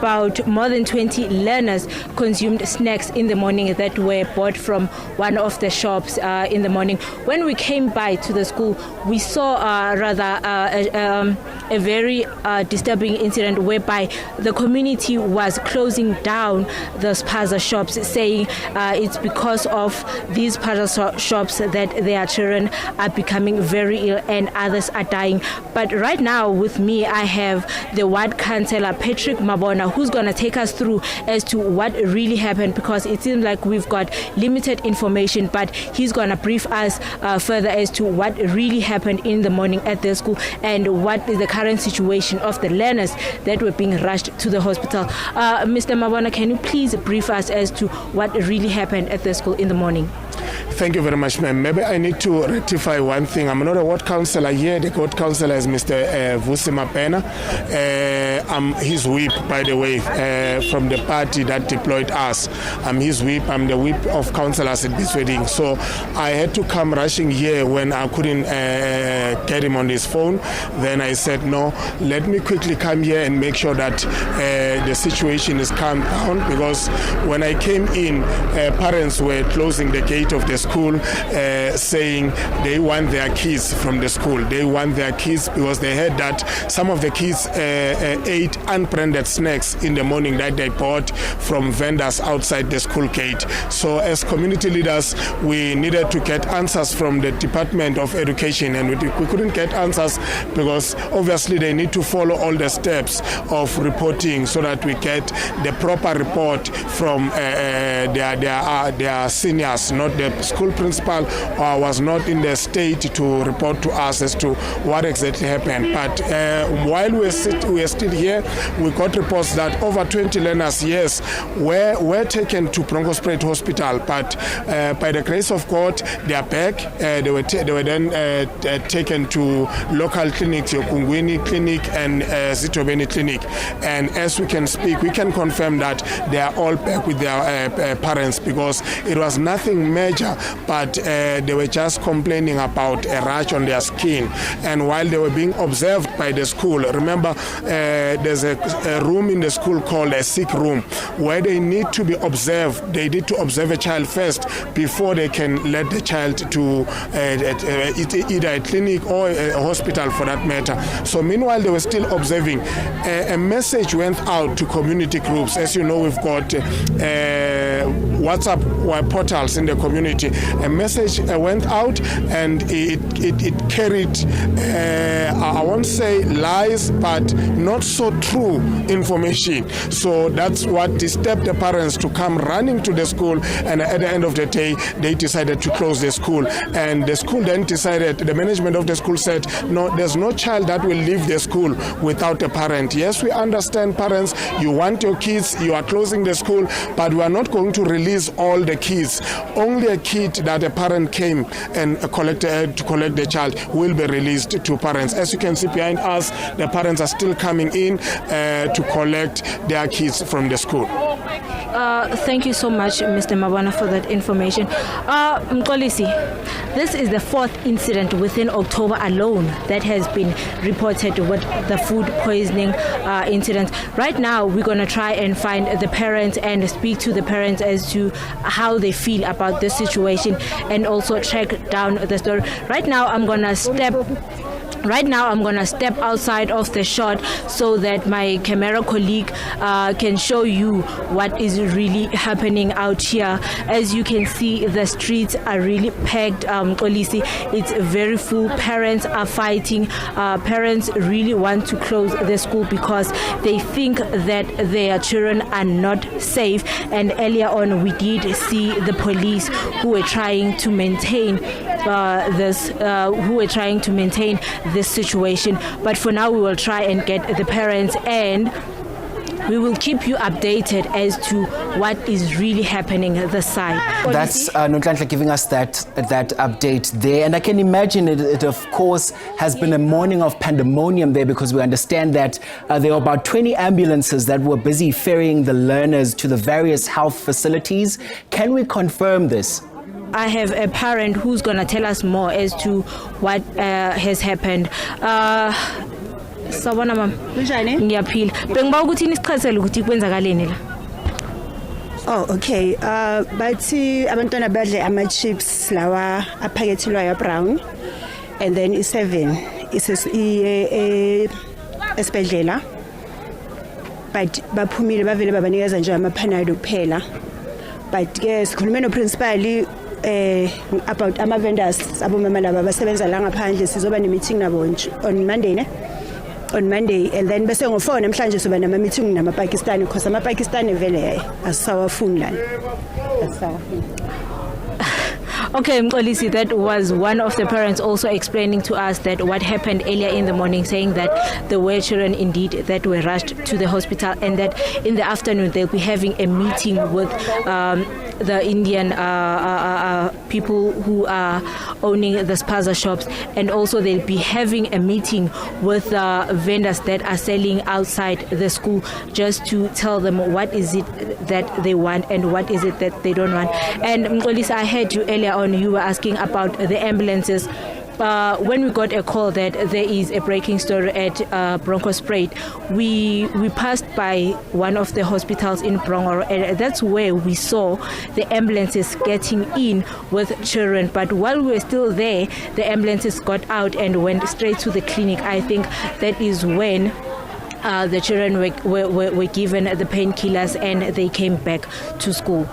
about more than 20 learners consumed snacks in the morning that were bought from one of the shops in the morning. When we came by to the school, we saw a very disturbing incident whereby the community was closing down the spaza shops, saying it's because of these spaza shops that their children are becoming very ill and others are dying. But right now with me, I have the ward councillor Patrick Mabona, who's going to take us through as to what really happened, because it seems like we've got limited information, but he's going to brief us further as to what really happened in the morning at the school and what is the current situation of the learners that were being rushed to the hospital. Mr. Mabona, can you please brief us as to what really happened at the school in the morning? Thank you very much, ma'am. Maybe I need to rectify one thing. I'm not a ward councillor here. The ward councillor is Mr. Vusi Mapena. I'm his whip, by the way, from the party that deployed us. I'm his whip. I'm the whip of councillors at this wedding. So I had to come rushing here when I couldn't get him on his phone. Then I said, no, let me quickly come here and make sure that the situation is calmed down, because when I came in, parents were closing the gate of the school, saying they want their kids from the school. They want their kids because they heard that some of the kids ate unbranded snacks in the morning that they bought from vendors outside the school gate. So as community leaders, we needed to get answers from the Department of Education, and we couldn't get answers because obviously they need to follow all the steps of reporting so that we get the proper report from their seniors. Not the school principal was not in the state to report to us as to what exactly happened. But while we are still here, we got reports that over 20 learners, yes, were taken to Bronkhorstspruit Hospital. But by the grace of God, they are back. They were then taken to local clinics, Yokungwini Clinic and Zitobeni Clinic. And as we can speak, we can confirm that they are all back with their parents, because it was nothing major, but they were just complaining about a rash on their skin. And while they were being observed by the school, remember there's a room in the school called a sick room where they need to be observed. They need to observe a child first before they can let the child to either a clinic or a hospital for that matter. So meanwhile they were still observing, a message went out to community groups. As you know, we've got WhatsApp portals in the community. A message went out and it carried, I won't say lies, but not so true information. So that's what disturbed the parents to come running to the school, and at the end of the day, they decided to close the school. And the school then decided, the management of the school said, no, there's no child that will leave the school without a parent. Yes, we understand, parents, you want your kids, you are closing the school, but we are not going to release all the kids. Only a kid that a parent came and to collect the child will be released to parents. As you can see behind us, the parents are still coming in to collect their kids from the school. Thank you so much, Mr. Mabona, for that information. Mkolisi, this is the fourth incident within October alone that has been reported with the food poisoning incident. Right now, we're going to try and find the parents and speak to the parents as to how they feel about this situation and also track down the story. Right now, I'm going to step outside of the shot so that my camera colleague can show you what is really happening out here. As you can see, the streets are really packed. Olisi, it's very full. Parents are fighting. Parents really want to close the school because they think that their children are not safe. And earlier on, we did see the police who were trying to maintain this situation. But for now, we will try and get the parents, and we will keep you updated as to what is really happening at the site. That's Nonhlanhla giving us that update there. And I can imagine it of course has been a morning of pandemonium there, because we understand that there were about 20 ambulances that were busy ferrying the learners to the various health facilities. Can we confirm this? I have a parent who's going to tell us more as to what has happened. Sawubona mama. Kunjani? Ngiyaphila. Bengiba ukuthi nisichazele ukuthi kwenzakaleni la. Oh, okay. Bathi abantwana badle ama chips lawa aphakethelwayo brown and then i7 esibhedlela. But baphumile bavele babanikeza nje amapanado kuphela. But ke sikhulume no principal about ama vendors abomama laba basebenza la ngaphandle sizoba ne meeting nabo on Monday ne? On Monday, and then bese ngo4 namhlanje soba nama meeting nama Pakistani because ama Pakistani vele asawafuni lana. Okay, Mxolisi, that was one of the parents also explaining to us that what happened earlier in the morning, saying that there were children indeed that were rushed to the hospital and that in the afternoon they'll be having a meeting with the Indian people who are owning the spaza shops, and also they'll be having a meeting with vendors that are selling outside the school just to tell them what is it that they want and what is it that they don't want. And Mxolisi, I heard you earlier on, you were asking about the ambulances. When we got a call that there is a breaking story at Bronkhorstspruit, we passed by one of the hospitals in Bronkhor, and that's where we saw the ambulances getting in with children. But while we were still there, the ambulances got out and went straight to the clinic. I think that is when the children were given the painkillers and they came back to school.